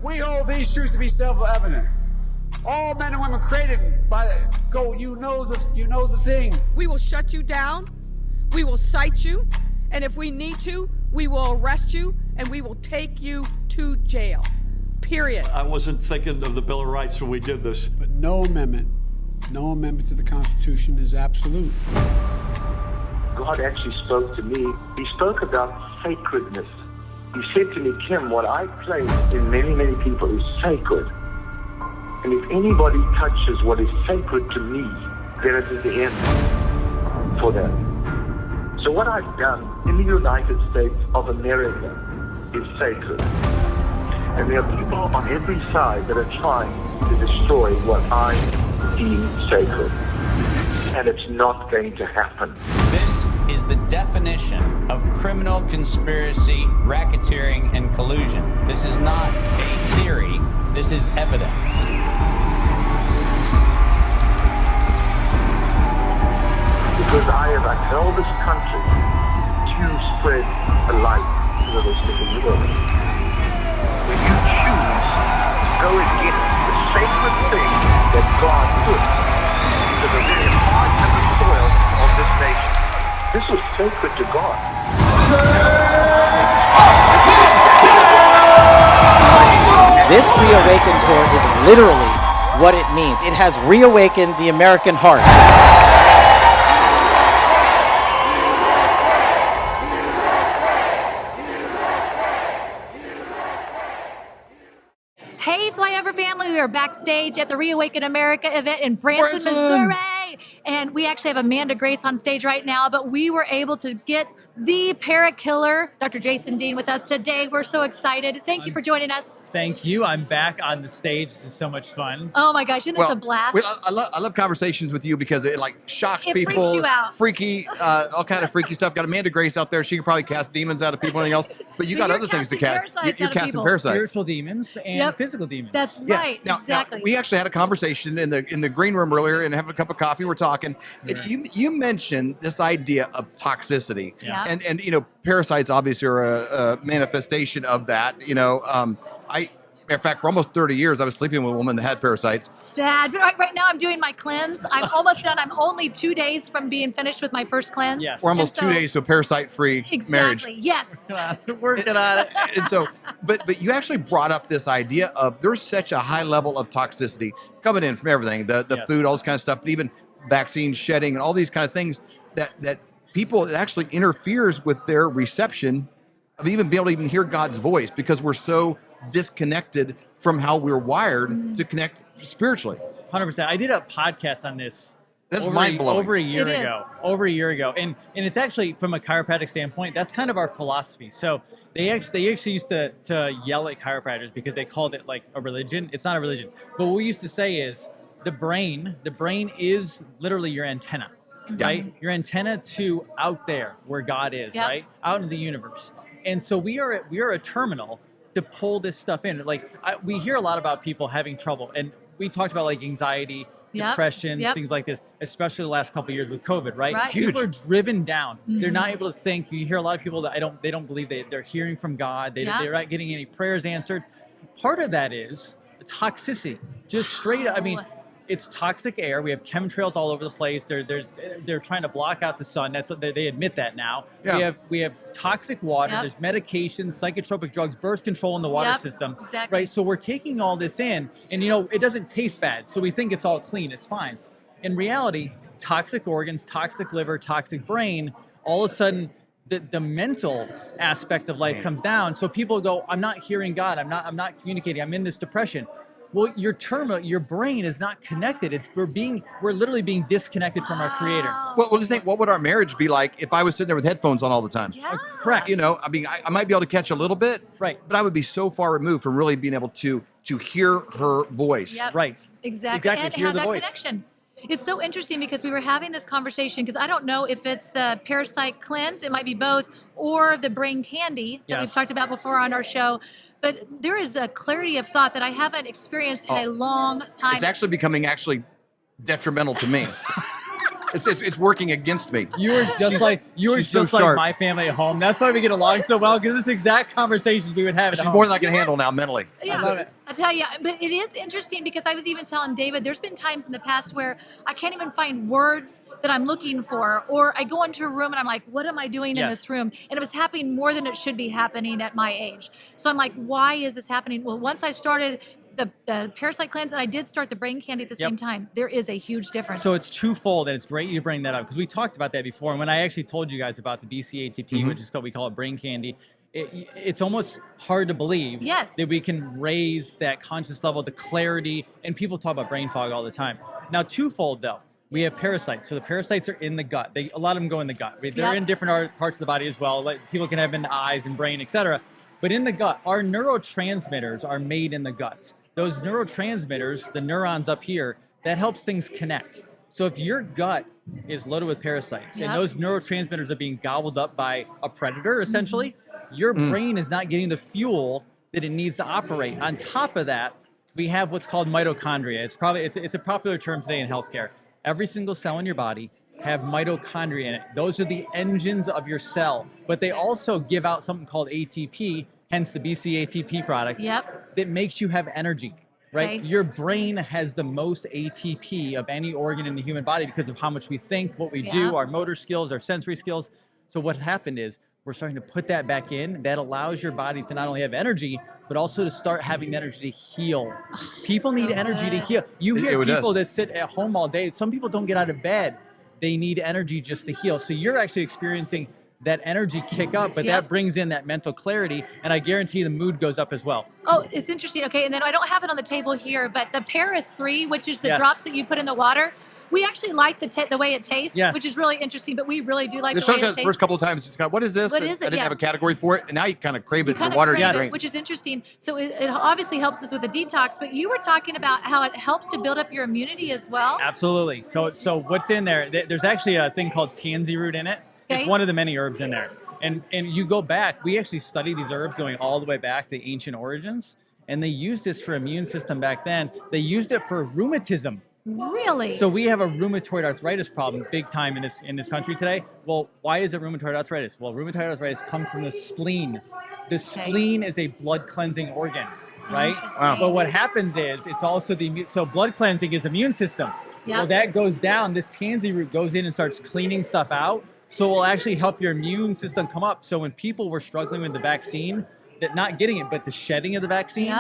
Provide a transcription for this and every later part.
We hold these truths to be self-evident. All men and women created by you know the thing. We will shut you down. We will cite you. And if we need to, we will arrest you and we will take you to jail. Period. I wasn't thinking of the Bill of Rights when we did this. But no amendment to the Constitution is absolute. God actually spoke to me. He spoke about sacredness. He said to me, Kim, what I place in many, many people is sacred. And if anybody touches what is sacred to me, then it is the end for them. So what I've done in the United States of America is sacred. And there are people on every side that are trying to destroy what I deem sacred. And it's not going to happen. This is the definition of criminal conspiracy, racketeering, and collusion. This is not a theory. This is evidence. Because I have upheld this country to spread a light to the rest of the world. When you choose to go against the sacred thing that God put into the very heart and the soil of this nation, this was sacred to God. This Reawaken tour is literally what it means. It has reawakened the American heart. Hey, Flyover family, we are backstage at the Reawaken America event in Branson, Missouri. And we actually have Amanda Grace on stage right now, but we were able to get the para-killer, Dr. Jason Dean, with us today. We're so excited. Thank you for joining us. Thank you. I'm back on the stage. This is so much fun. Oh my gosh, isn't this a blast? I love conversations with you because it like shocks It people. freaks you out. Freaky, all kind of freaky stuff. Got Amanda Grace out there. She could probably cast demons out of people and anything else. But you got You're other things to casting cast. parasites You're out of casting people. parasites. Spiritual demons and physical demons. That's right, Now, exactly. we actually had a conversation in the green room earlier and having a cup of coffee. We're talking. Right. And you mentioned this idea of toxicity. Yeah. And you know, parasites obviously are a manifestation of that. You know, matter of fact, for almost 30 years, I was sleeping with a woman that had parasites. Sad. But right now I'm doing my cleanse. I'm almost done. I'm only 2 days from being finished with my first cleanse. Yes. We're almost And 2 days to a parasite-free marriage. Exactly. Yes. Working on it. And so, but you actually brought up this idea of there's such a high level of toxicity coming in from everything, the Yes. food, all this kind of stuff, but even vaccine shedding and all these kind of things that people, it actually interferes with their reception of even being able to even hear God's voice because we're so disconnected from how we're wired to connect spiritually. 100%. I did a podcast on this. That's mind-blowing. Over a year It ago. Over a year ago. And it's actually, from a chiropractic standpoint, that's kind of our philosophy. So they actually used to yell at chiropractors because they called it like a religion. It's not a religion. But what we used to say is the brain is literally your antenna, right? Your antenna to out there where God is, Yep. right? Out in the universe. And so we are a terminal to pull this stuff in. Like we hear a lot about people having trouble, and we talked about like anxiety, Yep. depressions, Yep. things like this, especially the last couple of years with COVID, right? Right. Huge. People are driven down. They're not Mhm. able to think. You hear a lot of people that they don't believe they're hearing from God. Yeah. They're not getting any prayers answered. Part of that is toxicity. Just straight up. I mean, it's toxic air. We have chemtrails all over the place. They're trying to block out the sun. They admit that now. Yeah. We have toxic water. Yep. There's medications, psychotropic drugs, birth control in the water Yep, system. exactly. Right. So we're taking all this in, and it doesn't taste bad. So we think it's all clean. It's fine. In reality, toxic organs, toxic liver, toxic brain. All of a sudden, the mental aspect of life comes down. So people go, I'm not hearing God. I'm not communicating. I'm in this depression. Well, your brain is not connected. We're literally being disconnected from our Creator. Well, just think, what would our marriage be like if I was sitting there with headphones on all the time? Yeah. Correct. You know, I mean, I might be able to catch a little bit, Right. but I would be so far removed from really being able to hear her voice. Yep. Right. Exactly. And Hear have the that voice. connection. It's so interesting because we were having this conversation because I don't know if it's the parasite cleanse, it might be both, or the brain candy that we've Yes. talked about before on our show. But there is a clarity of thought that I haven't experienced in a long time. It's actually becoming detrimental to me. It's working against me. You were just like she's so like sharp. my family at home. That's why we get along so well, because this exact conversations we would have at She's home. more than I can handle now mentally. Yeah, I tell you, but it is interesting because I was even telling David, there's been times in the past where I can't even find words that I'm looking for, or I go into a room and I'm like, what am I doing in this room? And it was happening more than it should be happening at my age. So I'm like, why is this happening? Well, once I started the parasite cleanse and I did start the brain candy at the same time, there is a huge difference. So it's twofold, and it's great you bring that up, because we talked about that before. And when I actually told you guys about the BCATP, which is we call it brain candy, it's almost hard to believe that we can raise that conscious level, the clarity, and people talk about brain fog all the time. Now, twofold though, we have parasites. So the parasites are in the gut. A lot of them go in the gut. They're in different parts of the body as well. Like people can have them in the eyes and brain, etc. But in the gut, our neurotransmitters are made in the gut. Those neurotransmitters, the neurons up here, that helps things connect. So if your gut is loaded with parasites and those neurotransmitters are being gobbled up by a predator, essentially, your brain is not getting the fuel that it needs to operate. On top of that, we have what's called mitochondria. It's a popular term today in healthcare. Every single cell in your body have mitochondria in it. Those are the engines of your cell, but they also give out something called ATP, hence the BCATP product, that makes you have energy, right? Okay. Your brain has the most ATP of any organ in the human body because of how much we think, what we do, our motor skills, our sensory skills. So what happened is we're starting to put that back in. That allows your body to not only have energy, but also to start having the energy to heal. People need energy to heal. You hear people that sit at home all day. Some people don't get out of bed. They need energy just to heal. So you're actually experiencing that energy kick up, but that brings in that mental clarity, and I guarantee the mood goes up as well. Oh, it's interesting. Okay, and then I don't have it on the table here, but the Para 3, which is the drops that you put in the water, we actually like the way it tastes, which is really interesting, but we really do like the way it tastes. The first couple of times, it's kind of, what is this? What is it? I didn't have a category for it, and now you kind of crave it. The water drink, which is interesting. So it obviously helps us with the detox, but you were talking about how it helps to build up your immunity as well. Absolutely. So what's in there? There's actually a thing called tansy root in it. It's one of the many herbs in there. And you go back, we actually study these herbs going all the way back to ancient origins, and they used this for immune system back then. They used it for rheumatism. Really? So we have a rheumatoid arthritis problem big time in this country today. Well, why is it rheumatoid arthritis? Well, rheumatoid arthritis comes from the spleen. The spleen is a blood cleansing organ, right? But what happens is it's also so blood cleansing is immune system. Well, that goes down, this tansy root goes in and starts cleaning stuff out. So it will actually help your immune system come up. So when people were struggling with the vaccine, that not getting it, but the shedding of the vaccine,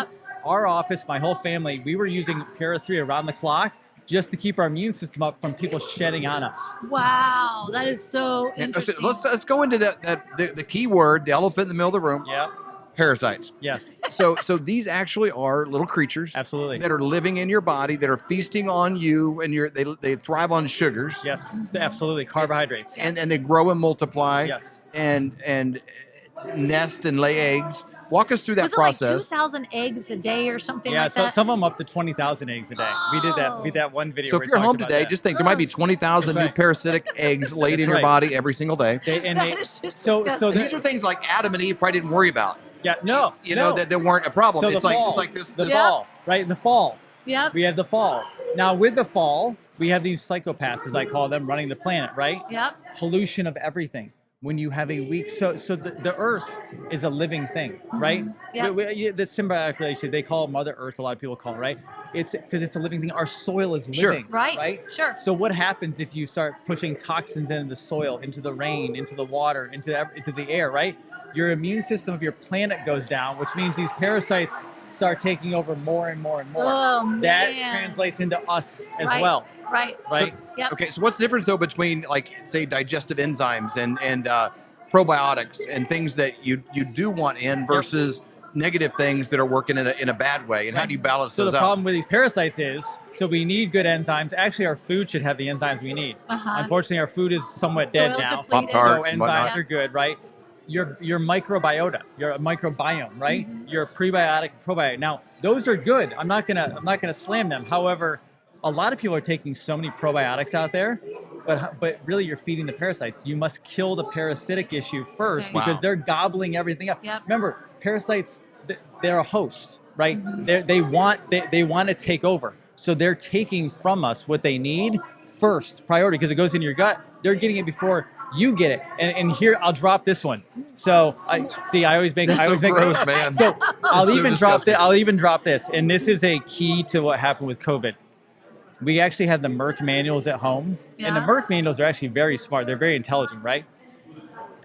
our office, my whole family, we were using Para 3 around the clock just to keep our immune system up from people shedding on us. Wow, that is so interesting. Let's go into the key word, the elephant in the middle of the room. Parasites. Yes. So these actually are little creatures, absolutely, that are living in your body, that are feasting on you, and they thrive on sugars. Yes, absolutely, carbohydrates. And they grow and multiply. Yes. And nest and lay eggs. Walk us through that process. Like 2,000 eggs a day or something like that? Yeah, some of them up to 20,000 eggs a day. We did that one video. So if you're home today, just think there might be 20,000 new parasitic eggs laid in your body every single day. So these are things like Adam and Eve probably didn't worry about. Yeah, no. You know, that weren't a problem. So it's like this. The fall, right? The fall. Yep. We have the fall. Now with the fall, we have these psychopaths, as I call them, running the planet, right? Yep. Pollution of everything. When you have a weak, so the earth is a living thing, right? Yep. The symbiotic relationship, they call it Mother Earth, a lot of people call it, right? It's because it's a living thing. Our soil is living, right? Sure. So what happens if you start pushing toxins into the soil, into the rain, into the water, into the air, right? Your immune system of your planet goes down, which means these parasites start taking over more and more and more. Oh, that man. translates into us as well. Right. Okay, so what's the difference though between, like, say, digestive enzymes and probiotics and things that you do want in versus negative things that are working in a bad way, and how do you balance those out? So the problem with these parasites is, so we need good enzymes. Actually, our food should have the enzymes we need. Unfortunately, our food is somewhat dead now. Pop-Tarts, so enzymes are good, right? Your microbiota, your microbiome, right? Your prebiotic, probiotic. Now, those are good. I'm not gonna slam them. However, a lot of people are taking so many probiotics out there, but really you're feeding the parasites. You must kill the parasitic issue first because they're gobbling everything up. Remember, parasites, they're a host, right? They want to take over. So they're taking from us what they need first priority because it goes in your gut. They're getting it before you get it. And here, I'll drop this one. So I always make. That's I always so make. gross, man. So I'll so even drop disgusting. it. I'll even drop this. And this is a key to what happened with COVID. We actually had the Merck manuals at home, and the Yeah. Merck manuals are actually very smart. They're very intelligent, right?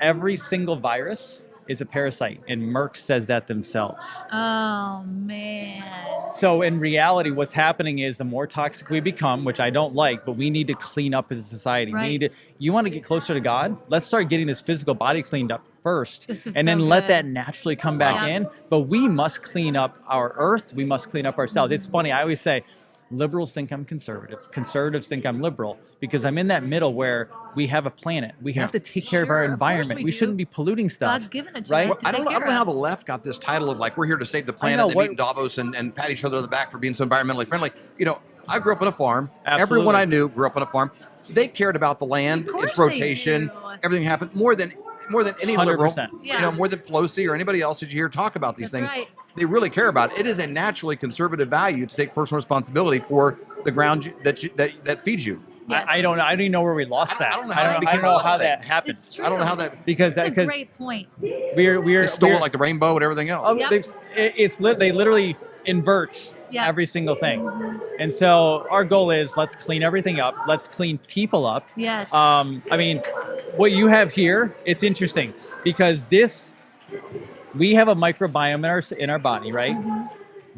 Every single virus is a parasite, and Merck says that themselves. Oh man. So in reality, what's happening is the more toxic we become, which I don't like, but we need to clean up as a society. Right. We need to. You want to get closer to God? Let's start getting this physical body cleaned up first, This is and so then let good. that naturally come back Yeah. in. But we must clean up our earth. We must clean up ourselves. It's funny. I always say, liberals think I'm conservative. Conservatives think I'm liberal because I'm in that middle where we have a planet. We have to take care of Sure, our of course environment. we We do. shouldn't be polluting stuff. God's given it to right? us to I don't take know. I care don't know how of. the left got this title of like we're here to save the planet. know, They what- meet in Davos and pat each other on the back for being so environmentally friendly. You know, I grew up on a farm. Absolutely. Everyone I knew grew up on a farm. They cared about the land, Of course its they rotation, do. everything happened more than any 100%. liberal. Yeah. You know, more than Pelosi or anybody else that you hear talk about these That's things. right. They really care about it. It is a naturally conservative value to take personal responsibility for the ground that feeds you. Yes. I don't even know where we lost that. I don't know how that I became don't know a how left that thing. happened. It's true. I don't know how that Because That's a because great point. we're they stole it like the rainbow and everything else. Oh, Yep. they literally invert Yeah. every single thing. And so our goal is let's clean everything up. Let's clean people up. Yes. I mean, what you have here, it's interesting because we have a microbiome in our body, right?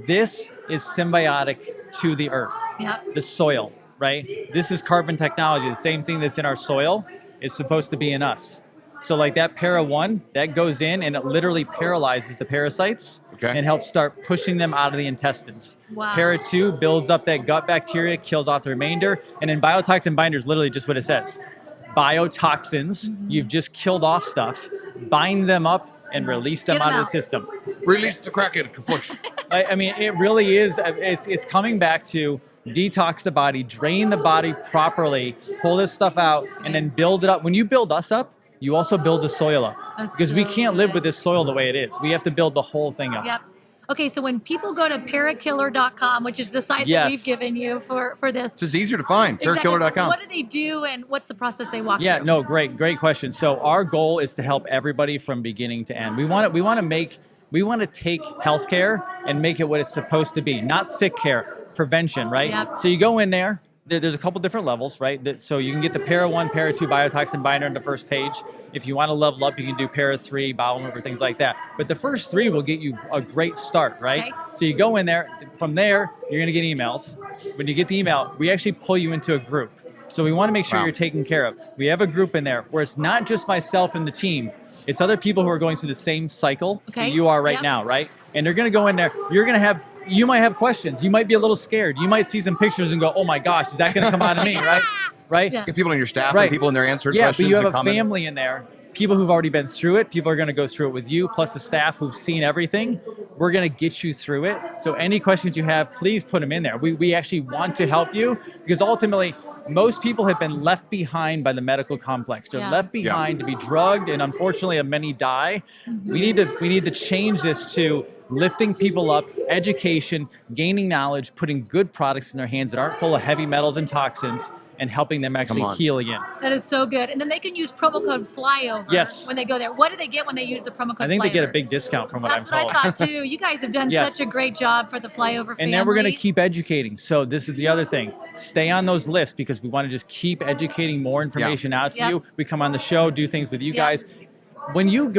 This is symbiotic to the earth, Yep. the soil, right? This is carbon technology. The same thing that's in our soil is supposed to be in us. So like that para 1, that goes in and it literally paralyzes the parasites Okay. and helps start pushing them out of the intestines. Wow. Para 2 builds up that gut bacteria, kills off the remainder. And then biotoxin binder is literally just what it says. Biotoxins, you've just killed off stuff, bind them up and release them Get 'em out of out. the system. Release the Kraken. Kapush. I mean, it really is. It's coming back to detox the body, drain the body properly, pull this stuff out, and then build it up. When you build us up, you also build the soil up. That's Because we so can't live good. with this soil the way it is. We have to build the whole thing up. Yep. Okay, so when people go to parakiller.com, which is the site Yes. that we've given you for this, It's just easier to find. exactly, Parakiller.com. what do they do and what's the process they walk Yeah, through? no, great question. So our goal is to help everybody from beginning to end. We want to take healthcare and make it what it's supposed to be, not sick care, prevention, right? Yep. So you go in there. There's a couple different levels, right? So you can get the para 1, para 2 biotoxin binder on the first page. If you want to level up, you can do para 3, bowel mover, things like that. But the first 3 will get you a great start, right? Okay. So you go in there. From there, you're going to get emails. When you get the email, we actually pull you into a group. So we want to make sure Wow. you're taken care of. We have a group in there where it's not just myself and the team. It's other people who are going through the same cycle Okay. that you are right Yep. now, right? And they're going to go in there. You might have questions. You might be a little scared. You might see some pictures and go, "Oh my gosh, is that going to come out of me?" Right? Right? Yeah. Get people in your staff Right. and people in there answering Yeah, questions but you have and a commenting. family in there. People who've already been through it. People are going to go through it with you, plus the staff who've seen everything. We're going to get you through it. So any questions you have, please put them in there. We actually want to help you because ultimately, most people have been left behind by the medical complex. They're Yeah. left behind to be drugged, and unfortunately, many die. We need to change this to lifting people up, education, gaining knowledge, putting good products in their hands that aren't full of heavy metals and toxins, and helping them actually on. heal again. That is so good. And then they can use promo code FLYOVER Yes. when they go there. What do they get when they use the promo code I think they get a FLYOVER? big discount from what That's I'm what told. I thought too. You guys have done Yes. such a great job for the Flyover family. And then we're going to keep educating. So this is the other thing. Stay on those lists because we want to just keep educating more information out to Yep. you. We come on the show, do things with you Yep. guys. When you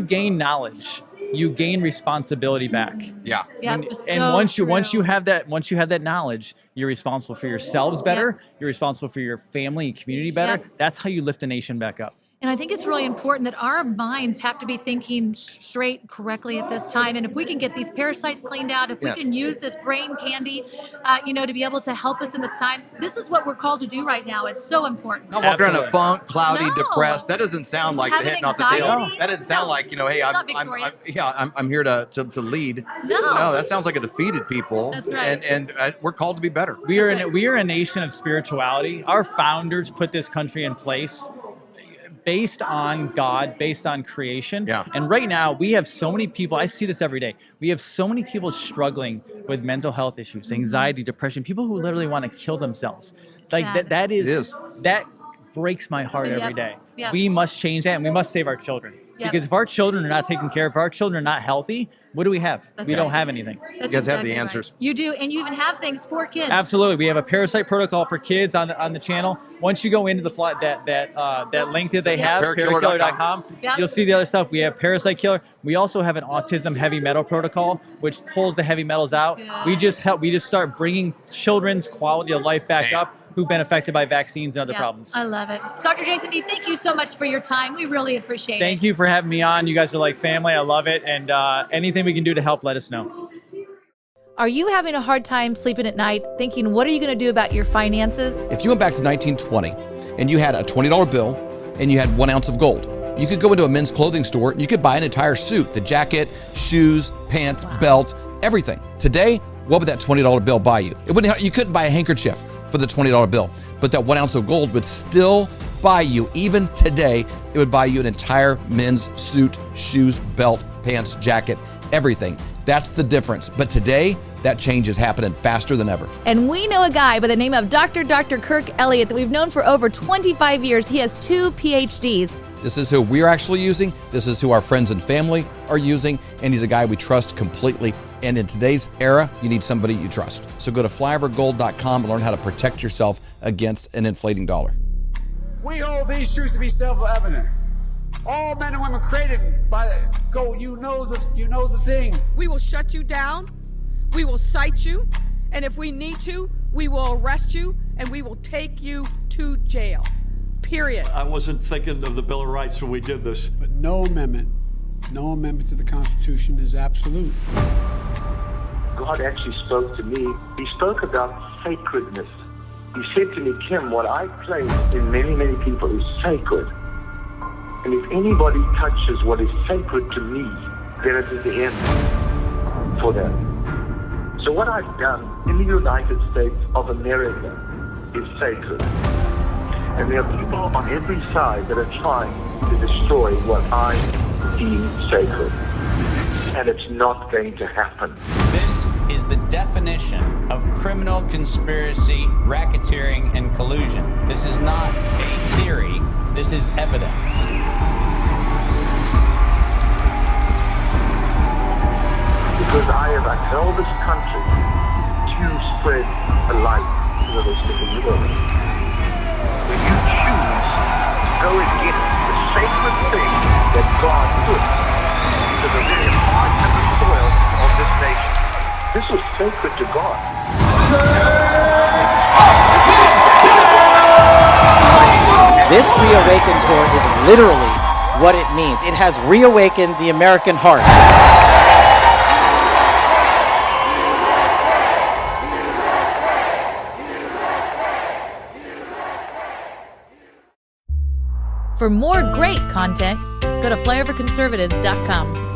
gain knowledge, you gain responsibility back. Yeah. Yep, And, it's and so once you true. have that knowledge, you're responsible for yourselves better. You're responsible for your family and community better. Yep. That's how you lift a nation back up. And I think it's really important that our minds have to be thinking straight correctly at this time. And if we can get these parasites cleaned out, if we Yes. can use this brain candy, to be able to help us in this time, this is what we're called to do right now. It's so important. Not walk around in a Absolutely. funk, cloudy, No. depressed. That doesn't sound like Having hitting off the tail. anxiety? That doesn't sound No. like, hey, It's I'm not victorious. I'm here to lead. No. That sounds like a defeated people. That's right. And we're called to be better. We are That's right. we are a nation of spirituality. Our founders put this country in place based on God, based on creation. Yeah. And right now we have so many people, I see this every day. We have so many people struggling with mental health issues, anxiety, depression, people who literally want to kill themselves. Like sad. that It is. that breaks my heart Yep. every day. Yep. We must change that, and we must save our children. Yep. Because if our children are not taken care of, if our children are not healthy, what do we have? That's We don't right. have anything. That's You guys have exactly the right. answers. You do, and you even have things for kids. Absolutely, we have a parasite protocol for kids on the channel. Once you go into that link that they have, Parakiller.com. Yep. you'll see the other stuff. We have Parasite Killer. We also have an autism heavy metal protocol, which pulls the heavy metals out. Good. We just start bringing children's quality of life back up who've been affected by vaccines and other Yeah, problems. I love it. Dr. Jason D, thank you so much for your time. We really appreciate it. Thank you for having me on. You guys are like family. I love it. And anything we can do to help, let us know. Are you having a hard time sleeping at night, thinking, what are you going to do about your finances? If you went back to 1920 and you had a $20 bill and you had 1 ounce of gold, you could go into a men's clothing store and you could buy an entire suit, the jacket, shoes, pants, belt, everything. Today, what would that $20 bill buy you? You couldn't buy a handkerchief for the $20 bill, but that 1 ounce of gold would still buy you, even today, it would buy you an entire men's suit, shoes, belt, pants, jacket, everything. That's the difference. But today, that change is happening faster than ever. And we know a guy by the name of Dr. Kirk Elliott that we've known for over 25 years. He has 2 PhDs. This is who we're actually using. This is who our friends and family are using. And he's a guy we trust completely. And in today's era, you need somebody you trust. So go to flyovergold.com and learn how to protect yourself against an inflating dollar. We hold these truths to be self-evident. All men and women created by you know the thing. We will shut you down. We will cite you. And if we need to, we will arrest you and we will take you to jail. Period. I wasn't thinking of the Bill of Rights when we did this. But no amendment to the Constitution is absolute. God actually spoke to me. He spoke about sacredness. He said to me, Kim, what I place in many, many people is sacred. And if anybody touches what is sacred to me, then it is the end for them. So what I've done in the United States of America is sacred. And there are people on every side that are trying to destroy what I deem sacred. And it's not going to happen. This is the definition of criminal conspiracy, racketeering, and collusion. This is not a theory. This is evidence. Because I have upheld this country to spread a light to the rest of the world. When you choose to go against the sacred thing that God put into the very heart and the soil of this nation, this was sacred to God. This Reawaken tour is literally what it means. It has reawakened the American heart. For more great content, go to flyoverconservatives.com.